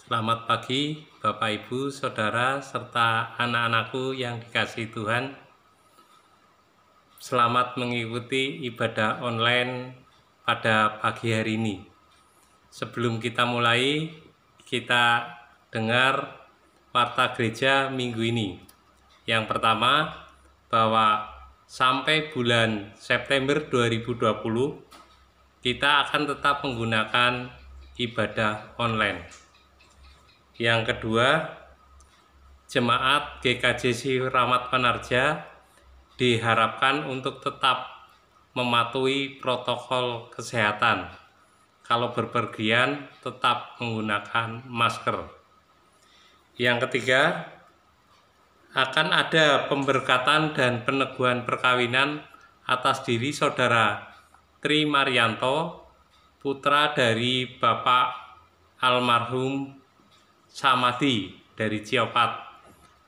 Selamat pagi Bapak Ibu, Saudara, serta anak-anakku yang dikasihi Tuhan. Selamat mengikuti ibadah online pada pagi hari ini. Sebelum kita mulai, kita dengar warta gereja minggu ini. Yang pertama, bahwa sampai bulan September 2020, kita akan tetap menggunakan ibadah online. Yang kedua, jemaat GKJ Rahmat Panarja diharapkan untuk tetap mematuhi protokol kesehatan. Kalau berpergian, tetap menggunakan masker. Yang ketiga, akan ada pemberkatan dan peneguhan perkawinan atas diri Saudara Tri Marianto, putra dari Bapak almarhum Samadi dari Ciopat,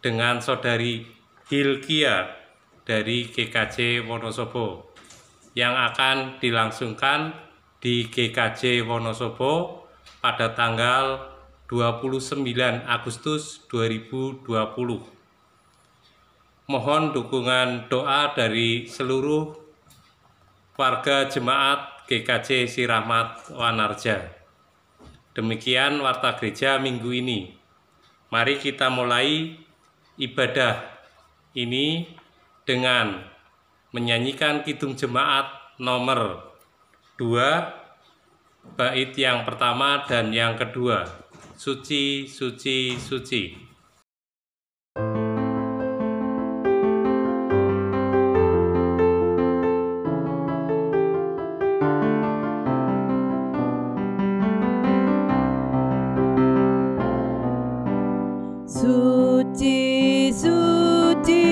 dengan Saudari Hilkia dari GKJ Wonosobo, yang akan dilangsungkan di GKJ Wonosobo pada tanggal 29 Agustus 2020. Mohon dukungan doa dari seluruh warga jemaat GKJ Rahmat Panarja. Demikian warta gereja minggu ini. Mari kita mulai ibadah ini dengan menyanyikan Kidung Jemaat nomor 2, bait yang pertama dan yang kedua. Suci, suci, suci. Suci, suci,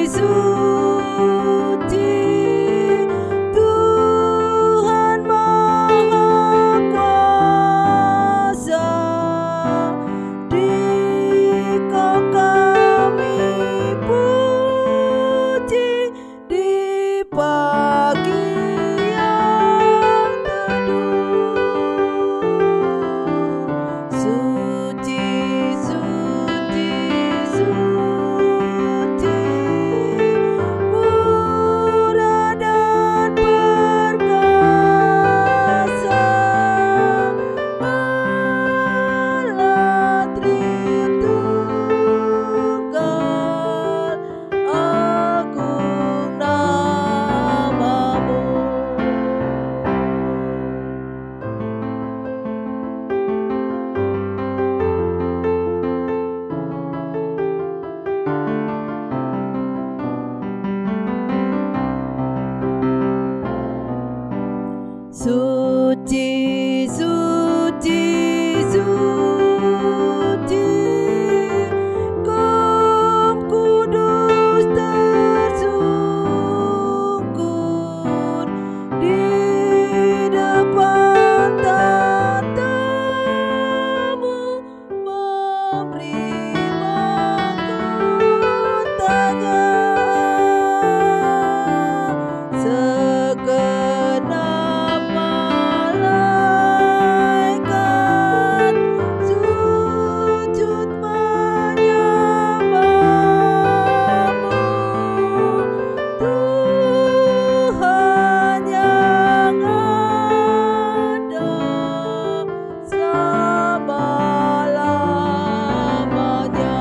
suci, Tuhan Maha Kuasa, Dikau kami puji di pagi yang teduh. Suci, suci, suci, Roh Kudus tersungkur di depan tatamu, memberi mahkotanya. Segenap malaikat sujud menyembahmu, Tuhan yang ada selama-lamanya.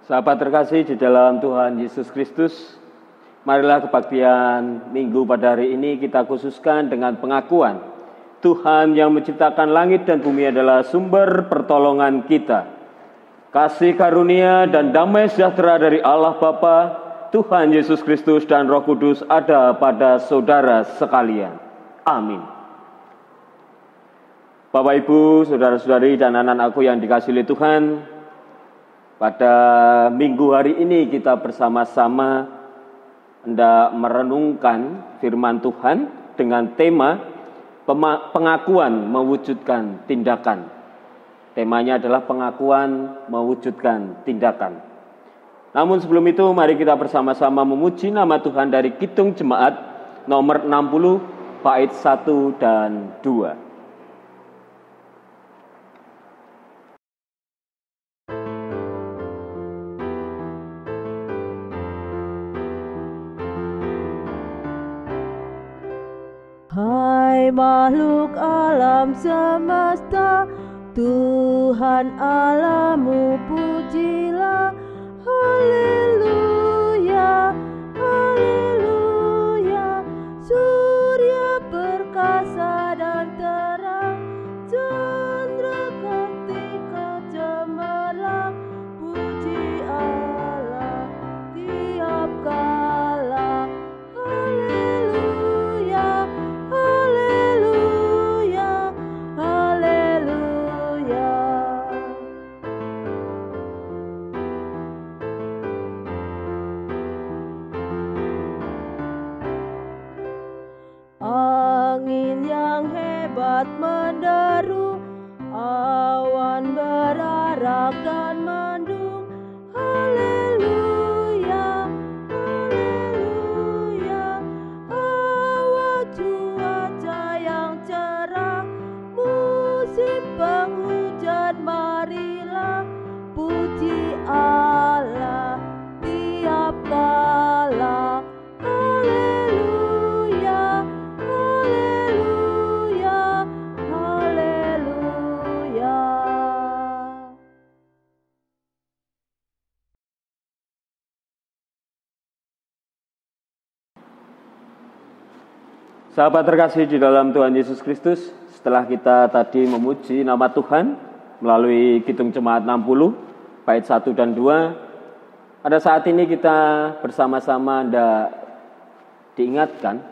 Sahabat terkasih di dalam Tuhan Yesus Kristus, marilah kebaktian minggu pada hari ini kita khususkan dengan pengakuan Tuhan yang menciptakan langit dan bumi adalah sumber pertolongan kita. Kasih karunia dan damai sejahtera dari Allah Bapa, Tuhan Yesus Kristus dan Roh Kudus ada pada saudara sekalian. Amin. Bapak Ibu, saudara-saudari dan anak-anakku yang dikasihi oleh Tuhan, pada minggu hari ini kita bersama-sama hendak merenungkan firman Tuhan dengan tema pengakuan mewujudkan tindakan. Temanya adalah pengakuan mewujudkan tindakan. Namun sebelum itu mari kita bersama-sama memuji nama Tuhan dari Kidung Jemaat nomor 60 bait 1 dan 2. Hai makhluk alam semesta, Tuhan Allahmu pujilah. Haleluya, haleluya. Surya perkasa dan terang, cendera ketika cemerlang. Puji Allah tiap kala. Haleluya, haleluya, haleluya. Angin yang hebat menderu, awan berarak dan mendung. Haleluya, haleluya. Hawa cuaca yang cerah, musim penghujan marilah. Puji Allah tiap kala. Haleluya, haleluya, haleluya. Sahabat terkasih di dalam Tuhan Yesus Kristus, setelah kita tadi memuji nama Tuhan melalui Kidung Jemaat 60 bait 1 dan 2, pada saat ini kita bersama-sama hendak diingatkan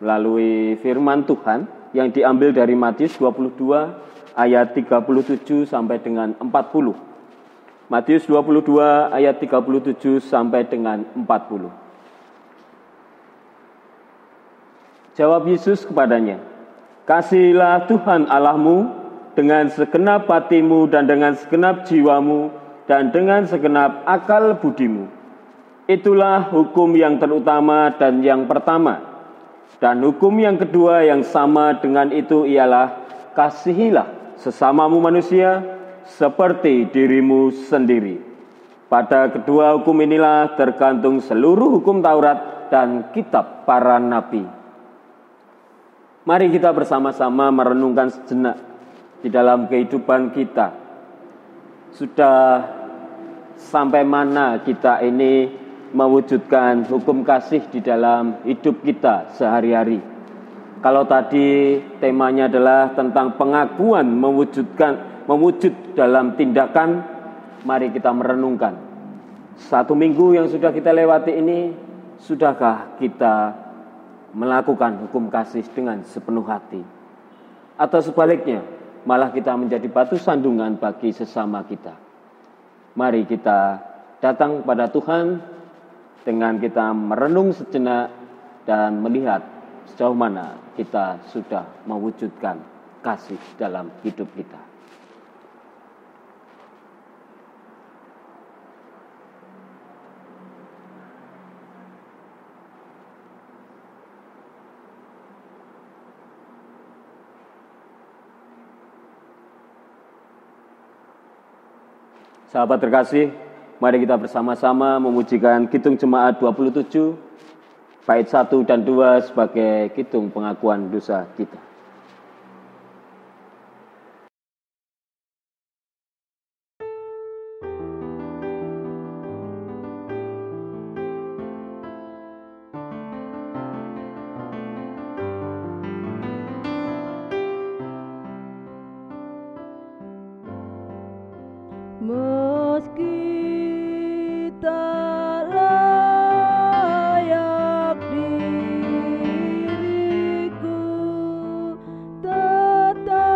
melalui firman Tuhan yang diambil dari Matius 22 ayat 37 sampai dengan 40. Matius 22 ayat 37 sampai dengan 40. Jawab Yesus kepadanya, "Kasihilah Tuhan Allahmu dengan segenap hatimu dan dengan segenap jiwamu dan dengan segenap akal budimu. Itulah hukum yang terutama dan yang pertama. Dan hukum yang kedua yang sama dengan itu ialah, kasihilah sesamamu manusia seperti dirimu sendiri. Pada kedua hukum inilah tergantung seluruh hukum Taurat dan kitab para nabi." Mari kita bersama-sama merenungkan sejenak di dalam kehidupan kita. Sudah sampai mana kita ini mewujudkan hukum kasih di dalam hidup kita sehari-hari? Kalau tadi temanya adalah tentang pengakuan mewujud dalam tindakan, mari kita merenungkan. 1 minggu yang sudah kita lewati ini, sudahkah kita melakukan hukum kasih dengan sepenuh hati? Atau sebaliknya, malah kita menjadi batu sandungan bagi sesama kita? Mari kita datang kepada Tuhan dengan kita merenung sejenak dan melihat sejauh mana kita sudah mewujudkan kasih dalam hidup kita. Sahabat terkasih, mari kita bersama-sama memujikan Kidung Jemaat 27, bait 1 dan 2 sebagai kidung pengakuan dosa kita. Meski tak layak diriku, tetapi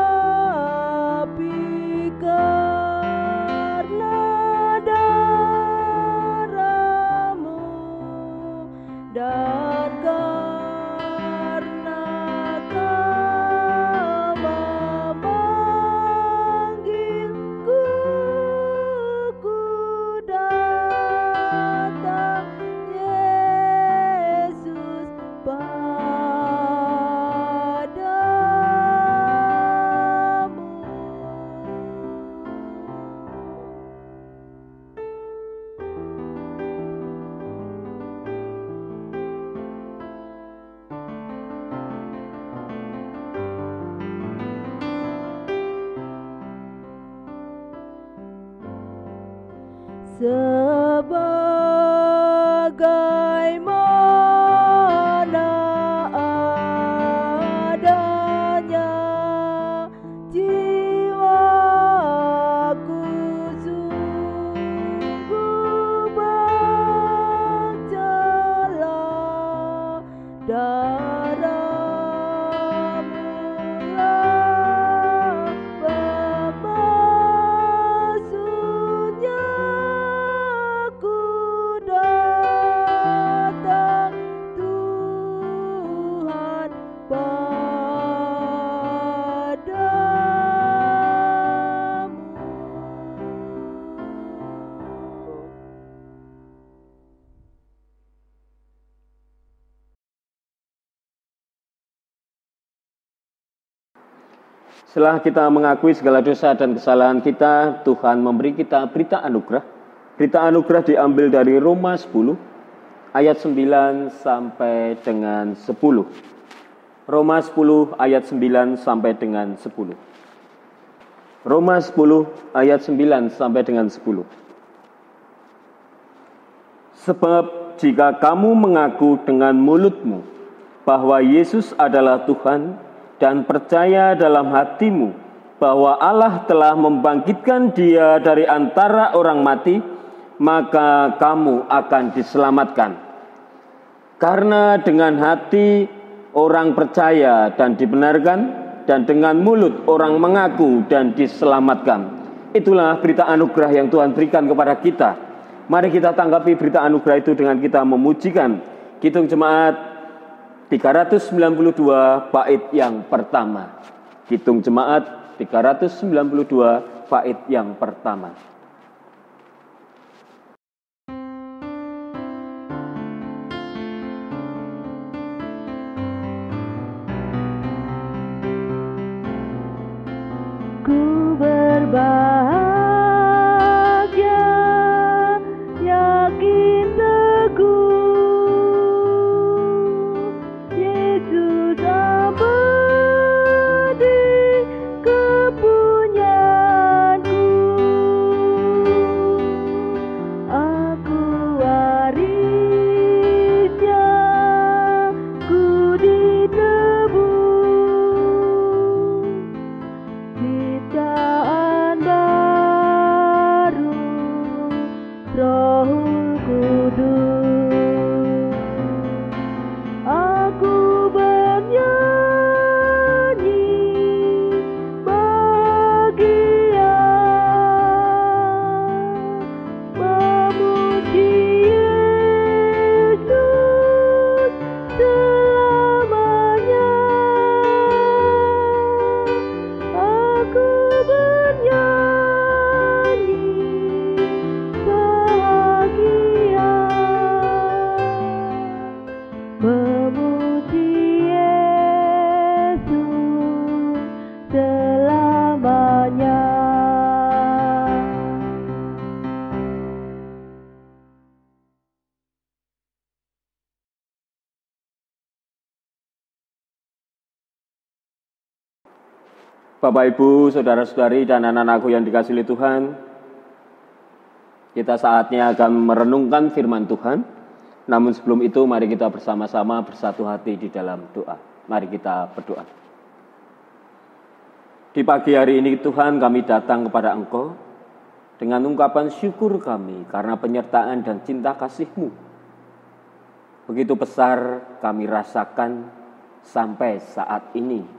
karena darahmu dan kasih sebagaimana adanya jiwaku sungguh bercela darah-Mulah pemasuknya ku datang Tuhan padamu. Setelah kita mengakui segala dosa dan kesalahan kita, Tuhan memberi kita berita anugerah. Berita anugerah diambil dari Roma 10 ayat 9 sampai dengan 10. Roma 10 ayat 9 sampai dengan 10. Roma 10 ayat 9 sampai dengan 10. Sebab jika kamu mengaku dengan mulutmu bahwa Yesus adalah Tuhan dan percaya dalam hatimu bahwa Allah telah membangkitkan Dia dari antara orang mati, maka kamu akan diselamatkan. Karena dengan hati orang percaya dan dibenarkan, dan dengan mulut orang mengaku dan diselamatkan. Itulah berita anugerah yang Tuhan berikan kepada kita. Mari kita tanggapi berita anugerah itu dengan kita memujikan Kidung Jemaat 392 bait yang pertama. Kidung Jemaat 392 bait yang pertama. Ku berbahagia, yakin teguh, Yesus abadi kepunyaanku. Aku warisnya, ku ditebus ciptaan baru, Roh Kudus. Aku bernyanyi bahagia, memuji Yesus selamanya. Aku bernyanyi bahagia, memuji Yesus selamanya. Bapak, Ibu, Saudara-saudari, dan anak-anakku yang dikasihi Tuhan, kita saatnya akan merenungkan firman Tuhan. Namun sebelum itu, mari kita bersama-sama bersatu hati di dalam doa. Mari kita berdoa. Di pagi hari ini Tuhan, kami datang kepada Engkau dengan ungkapan syukur kami karena penyertaan dan cinta kasih-Mu. Begitu besar kami rasakan sampai saat ini.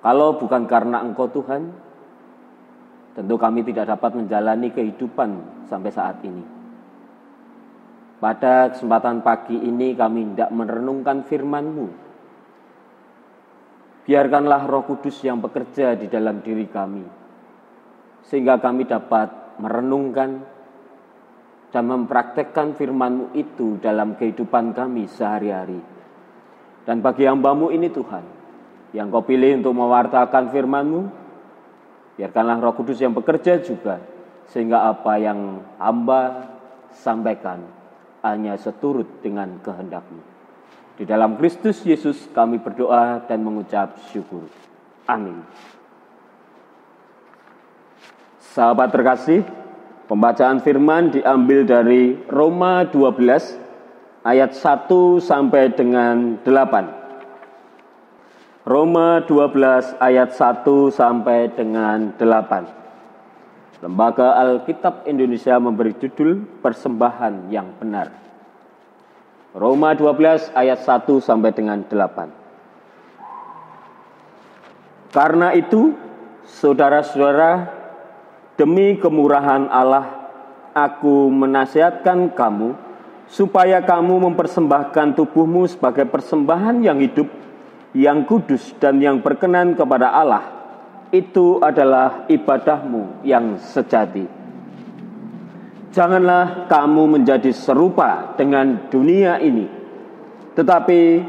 Kalau bukan karena Engkau Tuhan, tentu kami tidak dapat menjalani kehidupan sampai saat ini. Pada kesempatan pagi ini kami hendak merenungkan firman-Mu. Biarkanlah Roh Kudus yang bekerja di dalam diri kami, sehingga kami dapat merenungkan dan mempraktekkan firman-Mu itu dalam kehidupan kami sehari-hari. Dan bagi hamba-Mu ini Tuhan, yang Kau pilih untuk mewartakan firman-Mu, biarkanlah Roh Kudus yang bekerja juga, sehingga apa yang hamba sampaikan hanya seturut dengan kehendak-Mu. Di dalam Kristus Yesus kami berdoa dan mengucap syukur. Amin. Sahabat terkasih, Pembacaan firman diambil dari Roma 12 ayat 1 sampai dengan 8. Roma 12 ayat 1 sampai dengan 8. Lembaga Alkitab Indonesia memberi judul Persembahan yang Benar. Roma 12 ayat 1 sampai dengan 8. Karena itu, saudara-saudara, demi kemurahan Allah, aku menasihatkan kamu supaya kamu mempersembahkan tubuhmu sebagai persembahan yang hidup, yang kudus dan yang berkenan kepada Allah. Itu adalah ibadahmu yang sejati. Janganlah kamu menjadi serupa dengan dunia ini, tetapi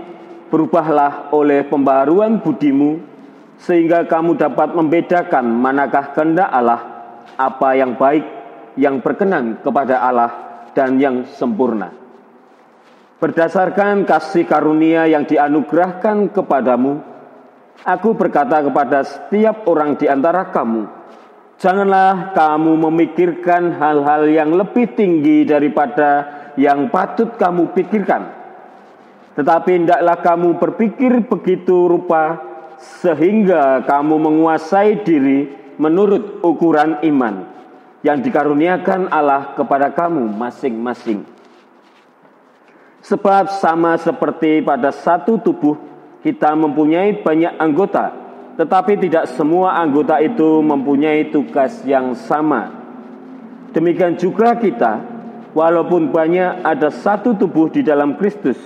berubahlah oleh pembaharuan budimu, sehingga kamu dapat membedakan manakah kehendak Allah, apa yang baik, yang berkenan kepada Allah, dan yang sempurna. Berdasarkan kasih karunia yang dianugerahkan kepadamu, aku berkata kepada setiap orang di antara kamu, janganlah kamu memikirkan hal-hal yang lebih tinggi daripada yang patut kamu pikirkan, tetapi hendaklah kamu berpikir begitu rupa sehingga kamu menguasai diri menurut ukuran iman yang dikaruniakan Allah kepada kamu masing-masing. Sebab sama seperti pada satu tubuh kita mempunyai banyak anggota, tetapi tidak semua anggota itu mempunyai tugas yang sama. Demikian juga kita, walaupun banyak, ada satu tubuh di dalam Kristus.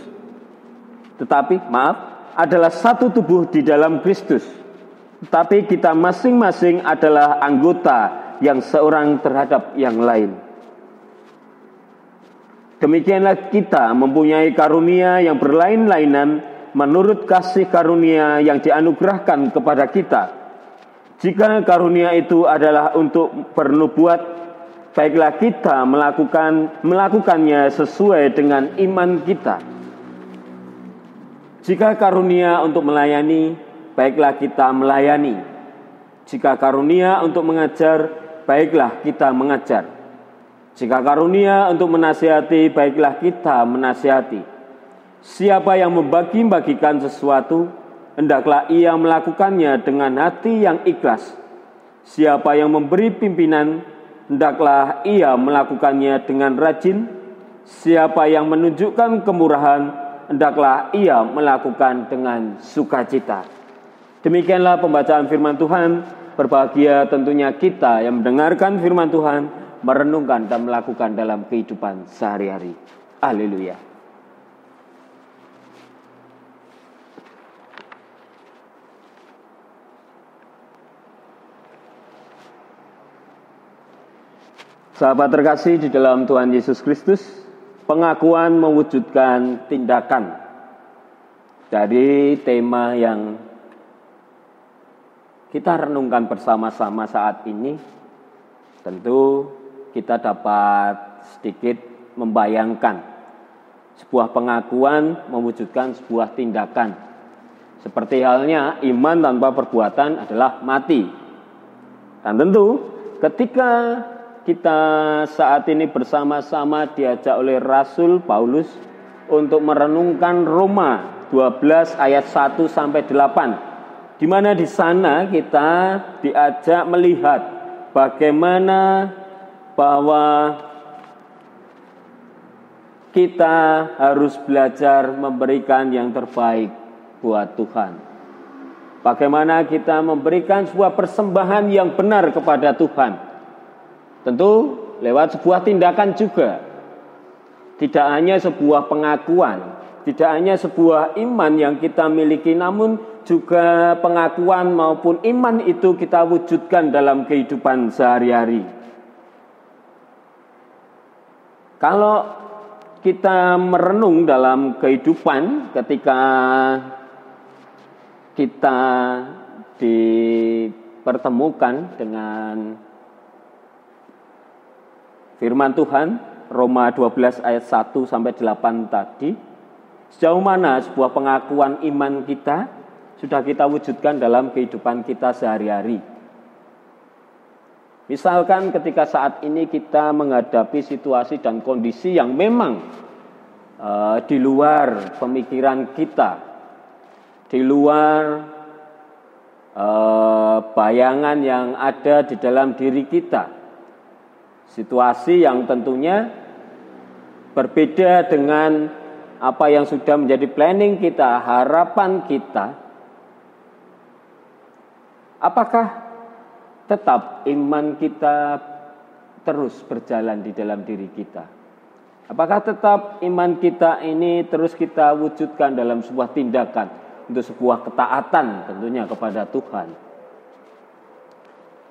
Adalah satu tubuh di dalam Kristus. Tetapi kita masing-masing adalah anggota yang seorang terhadap yang lain. Demikianlah kita mempunyai karunia yang berlain-lainan menurut kasih karunia yang dianugerahkan kepada kita. Jika karunia itu adalah untuk bernubuat, baiklah kita melakukannya sesuai dengan iman kita. Jika karunia untuk melayani, baiklah kita melayani. Jika karunia untuk mengajar, baiklah kita mengajar. Jika karunia untuk menasihati, baiklah kita menasihati. Siapa yang membagi-bagikan sesuatu, hendaklah ia melakukannya dengan hati yang ikhlas. Siapa yang memberi pimpinan, hendaklah ia melakukannya dengan rajin. Siapa yang menunjukkan kemurahan, hendaklah ia melakukan dengan sukacita. Demikianlah pembacaan firman Tuhan. Berbahagia tentunya kita yang mendengarkan firman Tuhan, merenungkan dan melakukan dalam kehidupan sehari-hari. Haleluya. Sahabat terkasih di dalam Tuhan Yesus Kristus, pengakuan mewujudkan tindakan. Dari tema yang kita renungkan bersama-sama saat ini, tentu kita dapat sedikit membayangkan sebuah pengakuan mewujudkan sebuah tindakan. Seperti halnya iman tanpa perbuatan adalah mati. Dan tentu ketika kita saat ini bersama-sama diajak oleh Rasul Paulus untuk merenungkan Roma 12 ayat 1 sampai 8, di mana di sana kita diajak melihat bagaimana bahwa kita harus belajar memberikan yang terbaik buat Tuhan. Bagaimana kita memberikan sebuah persembahan yang benar kepada Tuhan. Tentu lewat sebuah tindakan juga. Tidak hanya sebuah pengakuan, tidak hanya sebuah iman yang kita miliki, namun juga pengakuan maupun iman itu kita wujudkan dalam kehidupan sehari-hari. Kalau kita merenung dalam kehidupan ketika kita dipertemukan dengan firman Tuhan Roma 12 ayat 1 sampai 8 tadi, sejauh mana sebuah pengakuan iman kita sudah kita wujudkan dalam kehidupan kita sehari-hari. Misalkan ketika saat ini kita menghadapi situasi dan kondisi yang memang di luar pemikiran kita, di luar bayangan yang ada di dalam diri kita. Situasi yang tentunya berbeda dengan apa yang sudah menjadi planning kita, harapan kita. Apakah tetap iman kita terus berjalan di dalam diri kita? Apakah tetap iman kita ini terus kita wujudkan dalam sebuah tindakan untuk sebuah ketaatan tentunya kepada Tuhan?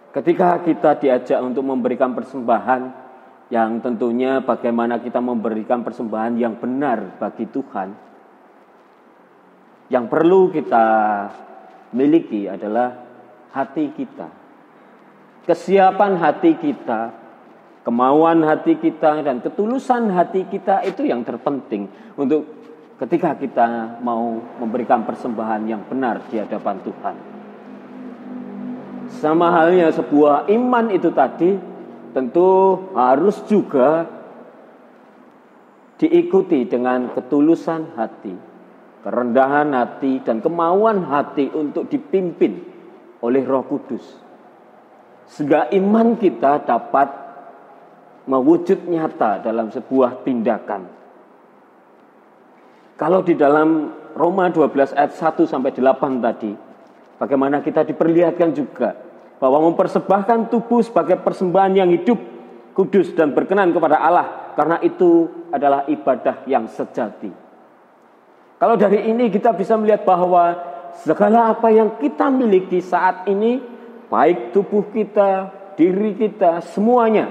Ketika kita diajak untuk memberikan persembahan, yang tentunya bagaimana kita memberikan persembahan yang benar bagi Tuhan, yang perlu kita miliki adalah hati kita. Kesiapan hati kita, kemauan hati kita, dan ketulusan hati kita itu yang terpenting untuk ketika kita mau memberikan persembahan yang benar di hadapan Tuhan. Sama halnya sebuah iman itu tadi tentu harus juga diikuti dengan ketulusan hati, kerendahan hati, dan kemauan hati untuk dipimpin oleh Roh Kudus. Sehingga iman kita dapat mewujud nyata dalam sebuah tindakan. Kalau di dalam Roma 12 ayat 1 sampai 8 tadi, bagaimana kita diperlihatkan juga bahwa mempersembahkan tubuh sebagai persembahan yang hidup, kudus dan berkenan kepada Allah, karena itu adalah ibadah yang sejati. Kalau dari ini kita bisa melihat bahwa segala apa yang kita miliki saat ini, baik tubuh kita, diri kita, semuanya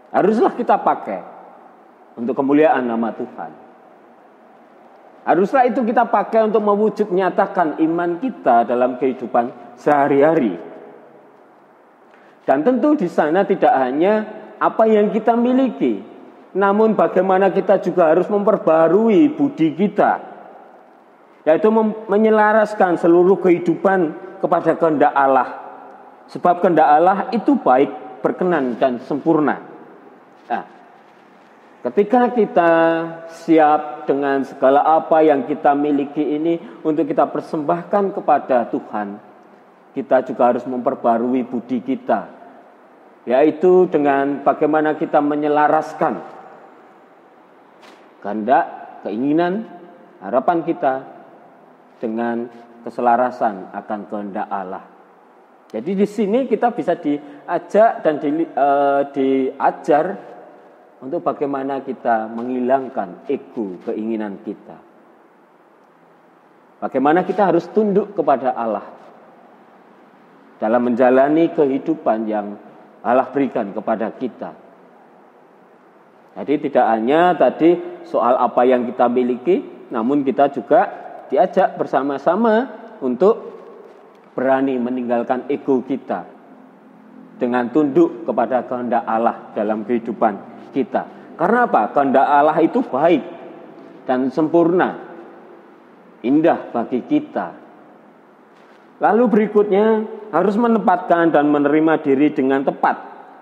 haruslah kita pakai untuk kemuliaan nama Tuhan. Haruslah itu kita pakai untuk mewujud nyatakan iman kita dalam kehidupan sehari-hari. Dan tentu di sana tidak hanya apa yang kita miliki, namun bagaimana kita juga harus memperbarui budi kita, yaitu menyelaraskan seluruh kehidupan kepada kehendak Allah. Sebab kehendak Allah itu baik, berkenan, dan sempurna. Nah, ketika kita siap dengan segala apa yang kita miliki ini untuk kita persembahkan kepada Tuhan, kita juga harus memperbarui budi kita, yaitu dengan bagaimana kita menyelaraskan kehendak, keinginan, harapan kita dengan keselarasan akan kehendak Allah. Jadi di sini kita bisa diajak dan diajar untuk bagaimana kita menghilangkan ego, keinginan kita. Bagaimana kita harus tunduk kepada Allah dalam menjalani kehidupan yang Allah berikan kepada kita. Jadi tidak hanya tadi soal apa yang kita miliki, namun kita juga diajak bersama-sama untuk berani meninggalkan ego kita dengan tunduk kepada kehendak Allah dalam kehidupan kita. Karena apa? Kehendak Allah itu baik dan sempurna, indah bagi kita. Lalu berikutnya harus menempatkan dan menerima diri dengan tepat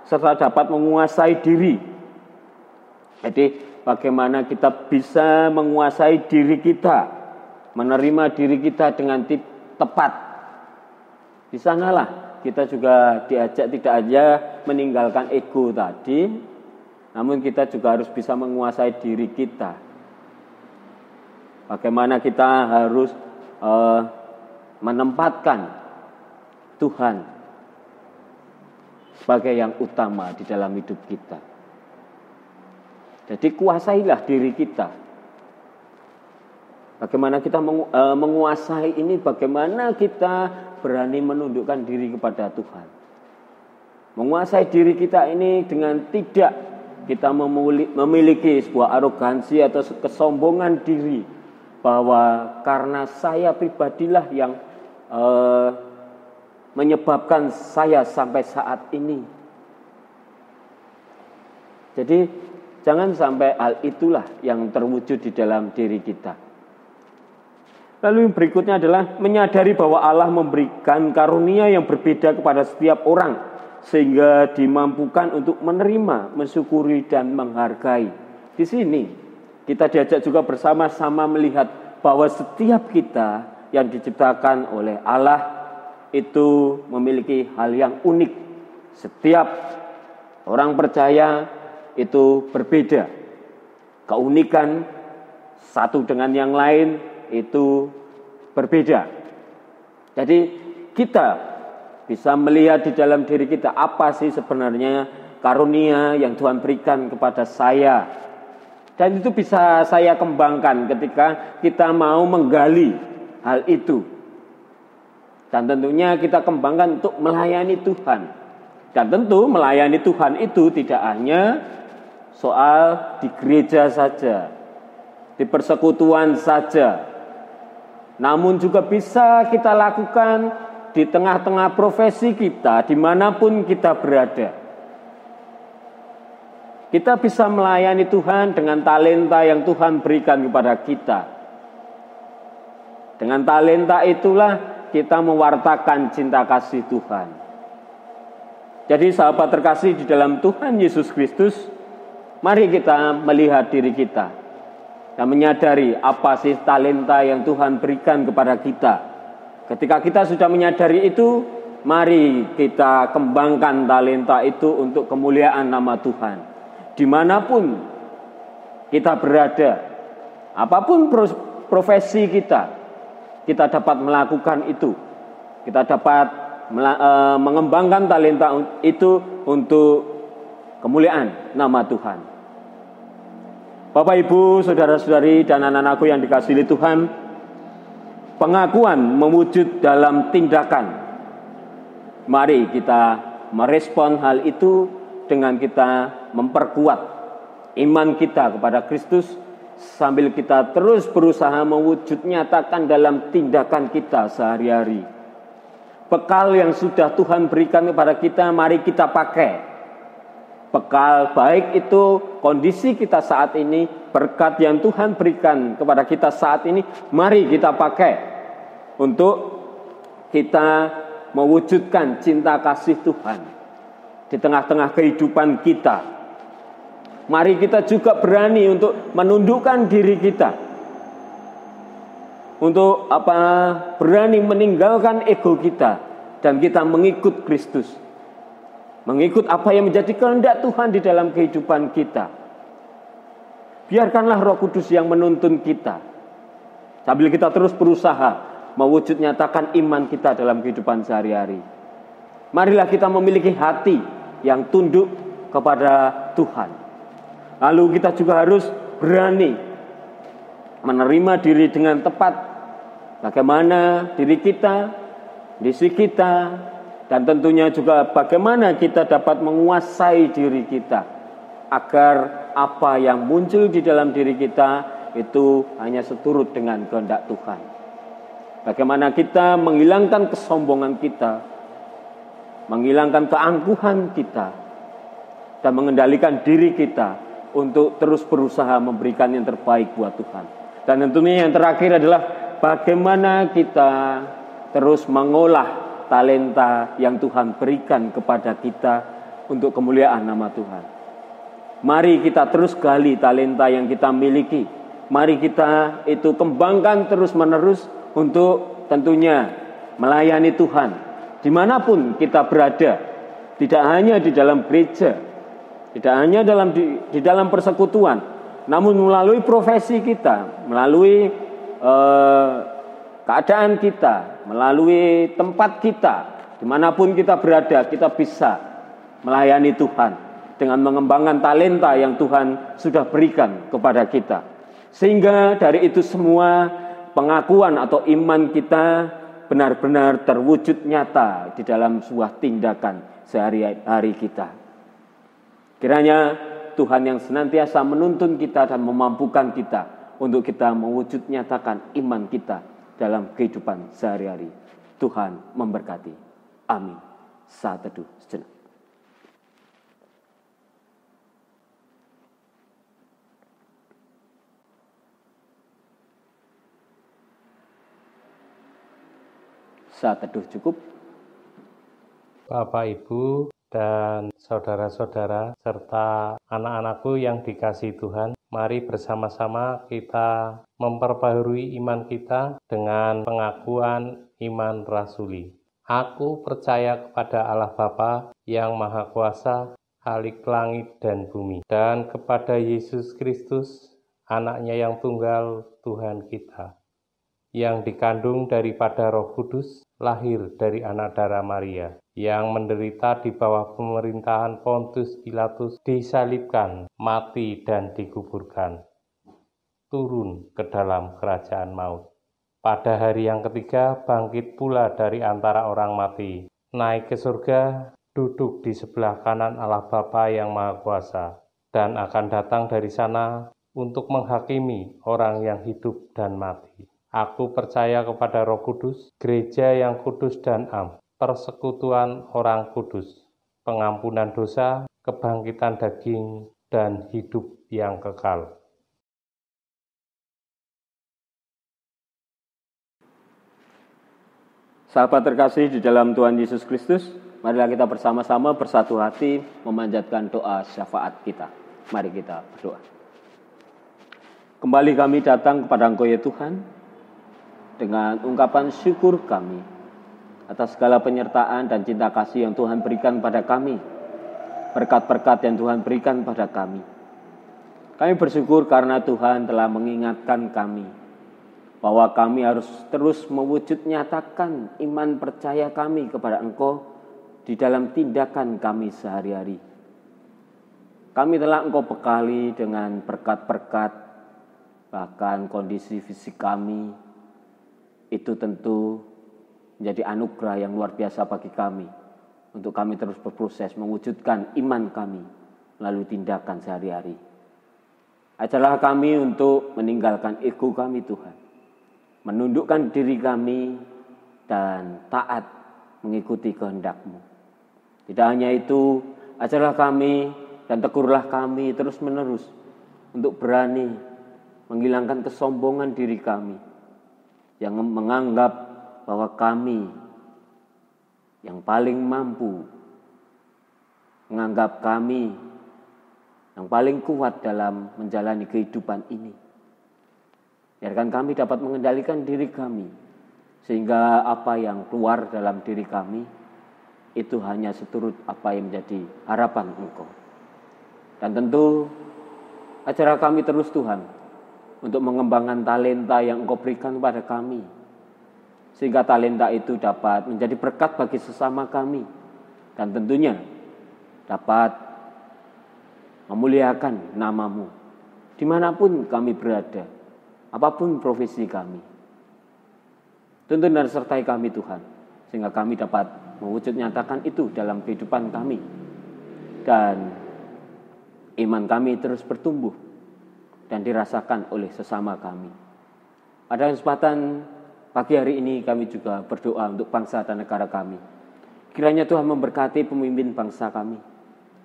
serta dapat menguasai diri. Jadi bagaimana kita bisa menguasai diri kita, menerima diri kita dengan tepat. Di sanalah kita juga diajak tidak hanya meninggalkan ego tadi, namun kita juga harus bisa menguasai diri kita. Bagaimana kita harus menempatkan Tuhan sebagai yang utama di dalam hidup kita. Jadi kuasailah diri kita. Bagaimana kita menguasai ini, bagaimana kita berani menundukkan diri kepada Tuhan. Menguasai diri kita ini dengan tidak kita memiliki sebuah arogansi atau kesombongan diri, bahwa karena saya pribadilah yang menyebabkan saya sampai saat ini. Jadi jangan sampai hal itulah yang terwujud di dalam diri kita. Lalu yang berikutnya adalah menyadari bahwa Allah memberikan karunia yang berbeda kepada setiap orang, sehingga dimampukan untuk menerima, mensyukuri, dan menghargai. Di sini kita diajak juga bersama-sama melihat bahwa setiap kita yang diciptakan oleh Allah itu memiliki hal yang unik. Setiap orang percaya itu berbeda. Keunikan satu dengan yang lain itu berbeda. Jadi kita bisa melihat di dalam diri kita apa sih sebenarnya karunia yang Tuhan berikan kepada saya. Dan itu bisa saya kembangkan ketika kita mau menggali hal itu. Dan tentunya kita kembangkan untuk melayani Tuhan. Dan tentu melayani Tuhan itu tidak hanya soal di gereja saja, di persekutuan saja, namun juga bisa kita lakukan di tengah-tengah profesi kita, dimanapun kita berada. Kita bisa melayani Tuhan dengan talenta yang Tuhan berikan kepada kita. Dengan talenta itulah kita mewartakan cinta kasih Tuhan. Jadi sahabat terkasih di dalam Tuhan Yesus Kristus, mari kita melihat diri kita dan menyadari apa sih talenta yang Tuhan berikan kepada kita. Ketika kita sudah menyadari itu, mari kita kembangkan talenta itu untuk kemuliaan nama Tuhan. Dimanapun kita berada, apapun profesi kita dapat melakukan itu. Kita dapat mengembangkan talenta itu untuk kemuliaan nama Tuhan. Bapak, Ibu, saudara-saudari, dan anak-anakku yang dikasihi Tuhan, pengakuan mewujud dalam tindakan. Mari kita merespon hal itu dengan kita memperkuat iman kita kepada Kristus, sambil kita terus berusaha mewujud nyatakan dalam tindakan kita sehari-hari. Bekal yang sudah Tuhan berikan kepada kita, mari kita pakai. Bekal baik itu kondisi kita saat ini, berkat yang Tuhan berikan kepada kita saat ini, mari kita pakai untuk kita mewujudkan cinta kasih Tuhan di tengah-tengah kehidupan kita. Mari kita juga berani untuk menundukkan diri kita, untuk berani meninggalkan ego kita dan kita mengikut Kristus. Mengikut apa yang menjadi kehendak Tuhan di dalam kehidupan kita. Biarkanlah Roh Kudus yang menuntun kita, sambil kita terus berusaha mewujud nyatakan iman kita dalam kehidupan sehari-hari. Marilah kita memiliki hati yang tunduk kepada Tuhan. Lalu kita juga harus berani menerima diri dengan tepat. Bagaimana diri kita, kondisi kita, dan tentunya juga bagaimana kita dapat menguasai diri kita agar apa yang muncul di dalam diri kita itu hanya seturut dengan kehendak Tuhan. Bagaimana kita menghilangkan kesombongan kita, menghilangkan keangkuhan kita, dan mengendalikan diri kita untuk terus berusaha memberikan yang terbaik buat Tuhan. Dan tentunya yang terakhir adalah bagaimana kita terus mengolah talenta yang Tuhan berikan kepada kita untuk kemuliaan nama Tuhan. Mari kita terus gali talenta yang kita miliki. Mari kita itu kembangkan terus-menerus untuk tentunya melayani Tuhan dimanapun kita berada. Tidak hanya di dalam gereja, tidak hanya di dalam persekutuan, namun melalui profesi kita, melalui keadaan kita, melalui tempat kita, dimanapun kita berada, kita bisa melayani Tuhan dengan mengembangkan talenta yang Tuhan sudah berikan kepada kita. Sehingga dari itu semua pengakuan atau iman kita benar-benar terwujud nyata di dalam sebuah tindakan sehari-hari kita. Kiranya Tuhan yang senantiasa menuntun kita dan memampukan kita untuk kita mewujud nyatakan iman kita dalam kehidupan sehari-hari. Tuhan memberkati. Amin. Saat teduh sejenak. Saat teduh cukup. Bapak, Ibu, dan saudara-saudara, serta anak-anakku yang dikasihi Tuhan, mari bersama-sama kita memperbaharui iman kita dengan pengakuan iman rasuli. Aku percaya kepada Allah Bapa yang Maha Kuasa, Khalik langit dan bumi, dan kepada Yesus Kristus, Anaknya yang tunggal, Tuhan kita, yang dikandung daripada Roh Kudus, lahir dari anak darah Maria, yang menderita di bawah pemerintahan Pontius Pilatus, disalibkan, mati dan dikuburkan, turun ke dalam kerajaan maut. Pada hari yang ketiga bangkit pula dari antara orang mati, naik ke surga, duduk di sebelah kanan Allah Bapa yang Maha Kuasa, dan akan datang dari sana untuk menghakimi orang yang hidup dan mati. Aku percaya kepada Roh Kudus, gereja yang kudus dan am, persekutuan orang kudus, pengampunan dosa, kebangkitan daging, dan hidup yang kekal. Sahabat terkasih di dalam Tuhan Yesus Kristus, marilah kita bersama-sama bersatu hati memanjatkan doa syafaat kita. Mari kita berdoa. Kembali kami datang kepada Engkau ya Tuhan, dengan ungkapan syukur kami atas segala penyertaan dan cinta kasih yang Tuhan berikan pada kami, berkat-berkat yang Tuhan berikan pada kami. Kami bersyukur karena Tuhan telah mengingatkan kami bahwa kami harus terus mewujud nyatakan iman percaya kami kepada Engkau di dalam tindakan kami sehari-hari. Kami telah Engkau bekali dengan berkat-berkat, bahkan kondisi fisik kami itu tentu menjadi anugerah yang luar biasa bagi kami, untuk kami terus berproses mewujudkan iman kami melalui tindakan sehari-hari. Ajarlah kami untuk meninggalkan ego kami Tuhan, menundukkan diri kami dan taat mengikuti kehendak-Mu. Tidak hanya itu, ajarlah kami dan tegurlah kami terus-menerus untuk berani menghilangkan kesombongan diri kami yang menganggap bahwa kami yang paling mampu, menganggap kami yang paling kuat dalam menjalani kehidupan ini. Biarkan kami dapat mengendalikan diri kami, sehingga apa yang keluar dalam diri kami itu hanya seturut apa yang menjadi harapan Engkau. Dan tentu ajarlah kami terus Tuhan untuk mengembangkan talenta yang Engkau berikan kepada kami, sehingga talenta itu dapat menjadi berkat bagi sesama kami, dan tentunya dapat memuliakan nama-Mu dimanapun kami berada, apapun profesi kami. Tuntun dan sertai kami Tuhan, sehingga kami dapat mewujud nyatakan itu dalam kehidupan kami, dan iman kami terus bertumbuh dan dirasakan oleh sesama kami. Pada kesempatan pagi hari ini kami juga berdoa untuk bangsa dan negara kami. Kiranya Tuhan memberkati pemimpin bangsa kami.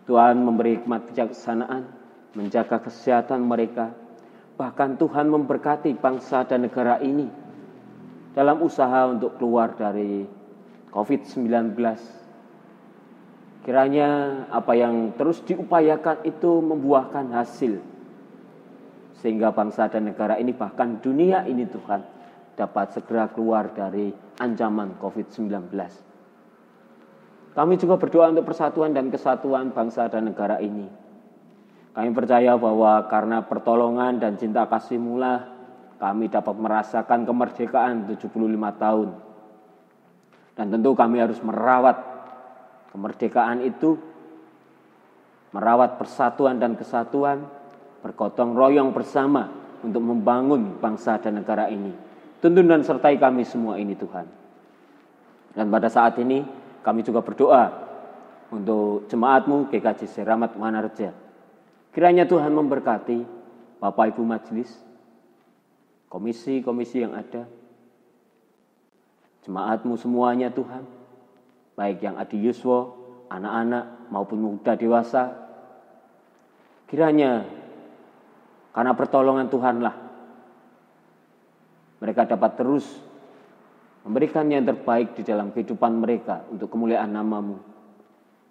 Tuhan memberi hikmat kejaksanaan, menjaga kesehatan mereka. Bahkan Tuhan memberkati bangsa dan negara ini dalam usaha untuk keluar dari COVID-19. Kiranya apa yang terus diupayakan itu membuahkan hasil, sehingga bangsa dan negara ini, bahkan dunia ini Tuhan, dapat segera keluar dari ancaman COVID-19. Kami juga berdoa untuk persatuan dan kesatuan bangsa dan negara ini. Kami percaya bahwa karena pertolongan dan cinta kasih-Mu lah kami dapat merasakan kemerdekaan 75 tahun. Dan tentu kami harus merawat kemerdekaan itu, merawat persatuan dan kesatuan, bergotong royong bersama untuk membangun bangsa dan negara ini. Tuntun dan sertai kami semua ini Tuhan. Dan pada saat ini kami juga berdoa untuk jemaat-Mu GKJ Seramat Wanarja. Kiranya Tuhan memberkati Bapak Ibu Majelis, komisi-komisi yang ada, jemaat-Mu semuanya Tuhan, baik yang Adi Yuswo, anak-anak maupun muda dewasa. Kiranya karena pertolongan Tuhanlah mereka dapat terus memberikan yang terbaik di dalam kehidupan mereka untuk kemuliaan nama-Mu.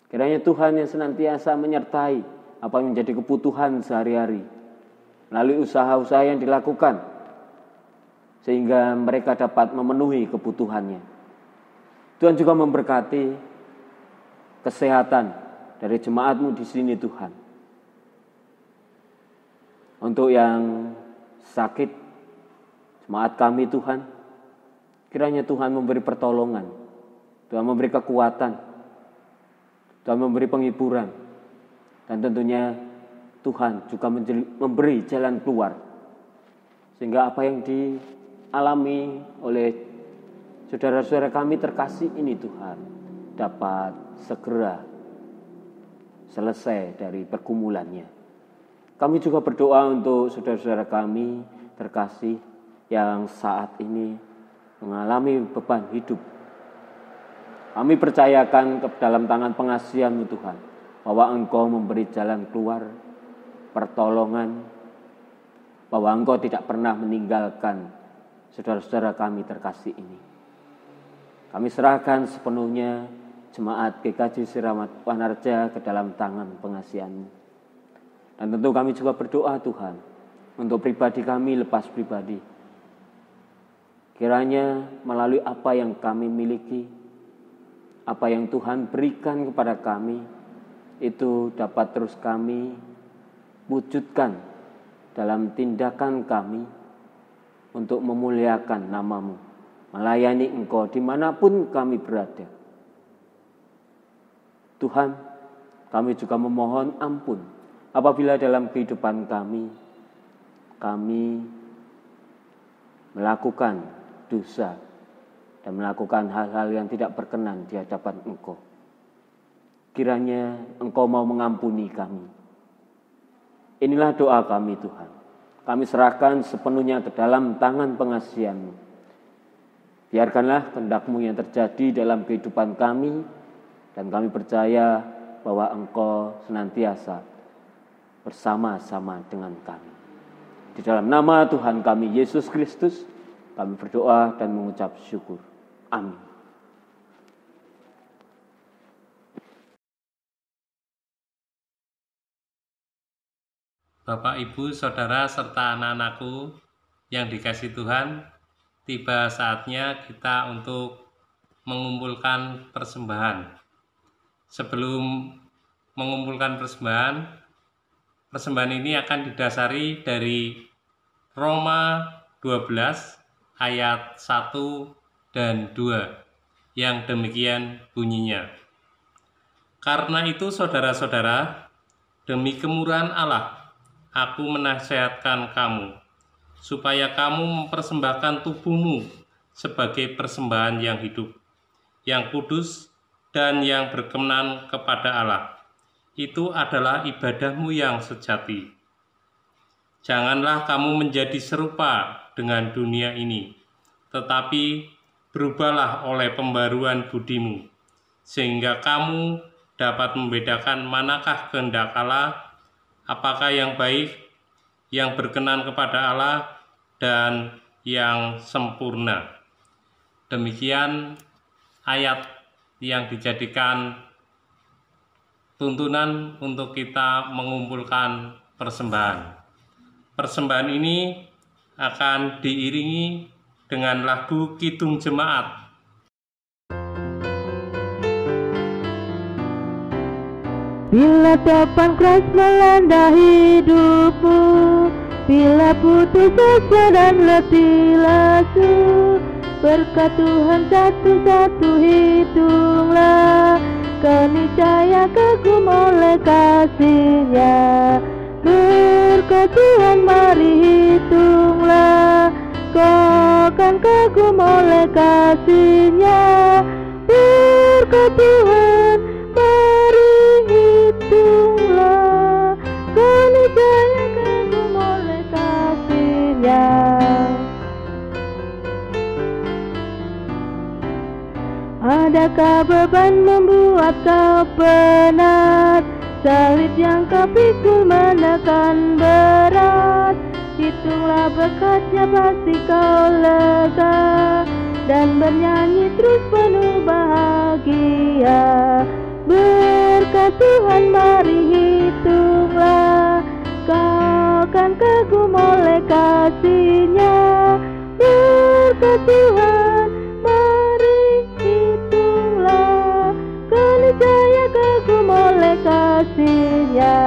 Kiranya Tuhan yang senantiasa menyertai apa yang menjadi kebutuhan sehari-hari melalui usaha-usaha yang dilakukan, sehingga mereka dapat memenuhi kebutuhannya. Tuhan juga memberkati kesehatan dari jemaat-Mu di sini Tuhan. Untuk yang sakit, jemaat kami Tuhan, kiranya Tuhan memberi pertolongan, Tuhan memberi kekuatan, Tuhan memberi penghiburan, dan tentunya Tuhan juga memberi jalan keluar, sehingga apa yang dialami oleh saudara-saudara kami terkasih ini Tuhan dapat segera selesai dari pergumulannya. Kami juga berdoa untuk saudara-saudara kami terkasih yang saat ini mengalami beban hidup. Kami percayakan ke dalam tangan pengasihan-Mu Tuhan, bahwa Engkau memberi jalan keluar, pertolongan, bahwa Engkau tidak pernah meninggalkan saudara-saudara kami terkasih ini. Kami serahkan sepenuhnya jemaat GKJ Siramat Wanarja ke dalam tangan pengasihan-Mu. Dan tentu kami juga berdoa Tuhan, untuk pribadi kami lepas pribadi. Kiranya melalui apa yang kami miliki, apa yang Tuhan berikan kepada kami, itu dapat terus kami wujudkan dalam tindakan kami untuk memuliakan nama-Mu, melayani Engkau dimanapun kami berada. Tuhan, kami juga memohon ampun apabila dalam kehidupan kami melakukan dosa dan melakukan hal-hal yang tidak berkenan di hadapan Engkau. Kiranya Engkau mau mengampuni kami. Inilah doa kami Tuhan. Kami serahkan sepenuhnya ke dalam tangan pengasihan-Mu. Biarkanlah kehendak-Mu yang terjadi dalam kehidupan kami, dan kami percaya bahwa Engkau senantiasa bersama-sama dengan kami. Di dalam nama Tuhan kami Yesus Kristus, kami berdoa dan mengucap syukur. Amin. Bapak, Ibu, Saudara, serta anak-anakku yang dikasihi Tuhan, tiba saatnya kita untuk mengumpulkan persembahan. Sebelum mengumpulkan persembahan ini akan didasari dari Roma 12 ayat 1 dan 2 yang demikian bunyinya. Karena itu saudara-saudara, demi kemurahan Allah, aku menasihatkan kamu, supaya kamu mempersembahkan tubuhmu sebagai persembahan yang hidup, yang kudus, dan yang berkenan kepada Allah. Itu adalah ibadahmu yang sejati. Janganlah kamu menjadi serupa dengan dunia ini, tetapi berubahlah oleh pembaruan budimu, sehingga kamu dapat membedakan manakah kehendak Allah, apakah yang baik, yang berkenan kepada Allah, dan yang sempurna. Demikian ayat yang dijadikan tuntunan untuk kita mengumpulkan persembahan. Persembahan ini akan diiringi dengan lagu Kidung Jemaat. Bila topan keras melanda hidupmu, bila putus asa dan letih lesu, berkat Tuhan satu-satu hitunglah, keniscaya kagum oleh kasih-Nya. Berkat Tuhan mari hitunglah, kau akan kagum oleh kasih-Nya. Berkat Tuhan mari hitunglah, keniscaya kagum oleh kasih-Nya. Adakah beban membuat kau penat? Salib yang kau pikul menekan berat. Hitunglah berkatnya pasti kau lega. dan bernyanyi terus penuh bahagia. Berkat Tuhan mari hitunglah, kau kan kagum oleh kasih-Nya. Berkat Tuhan mari hitunglah, kau niscaya kagum oleh kasih-Nya.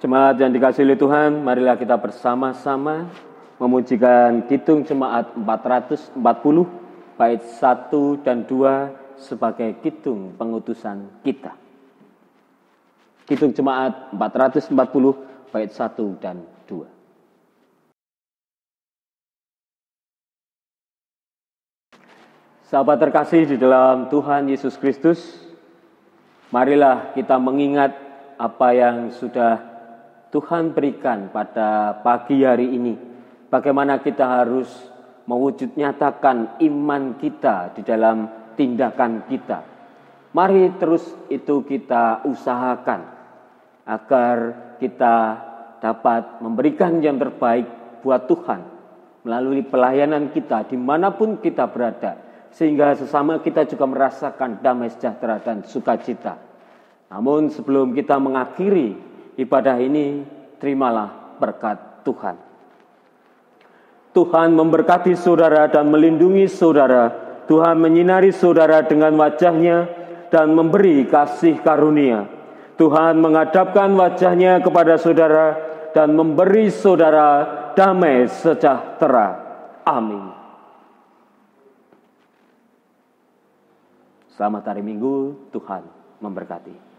Jemaat yang dikasihi oleh Tuhan, marilah kita bersama-sama memujikan Kidung Jemaat 440 bait 1 dan 2 sebagai kidung pengutusan kita. Kidung Jemaat 440 bait 1 dan 2. Sahabat terkasih di dalam Tuhan Yesus Kristus, marilah kita mengingat apa yang sudah Tuhan berikan pada pagi hari ini. Bagaimana kita harus mewujud nyatakan iman kita di dalam tindakan kita. Mari terus itu kita usahakan agar kita dapat memberikan yang terbaik buat Tuhan melalui pelayanan kita dimanapun kita berada, sehingga sesama kita juga merasakan damai sejahtera dan sukacita. Namun sebelum kita mengakhiri ibadah ini, terimalah berkat Tuhan. Tuhan memberkati saudara dan melindungi saudara. Tuhan menyinari saudara dengan wajah-Nya dan memberi kasih karunia. Tuhan menghadapkan wajah-Nya kepada saudara dan memberi saudara damai sejahtera. Amin. Selamat hari Minggu, Tuhan memberkati.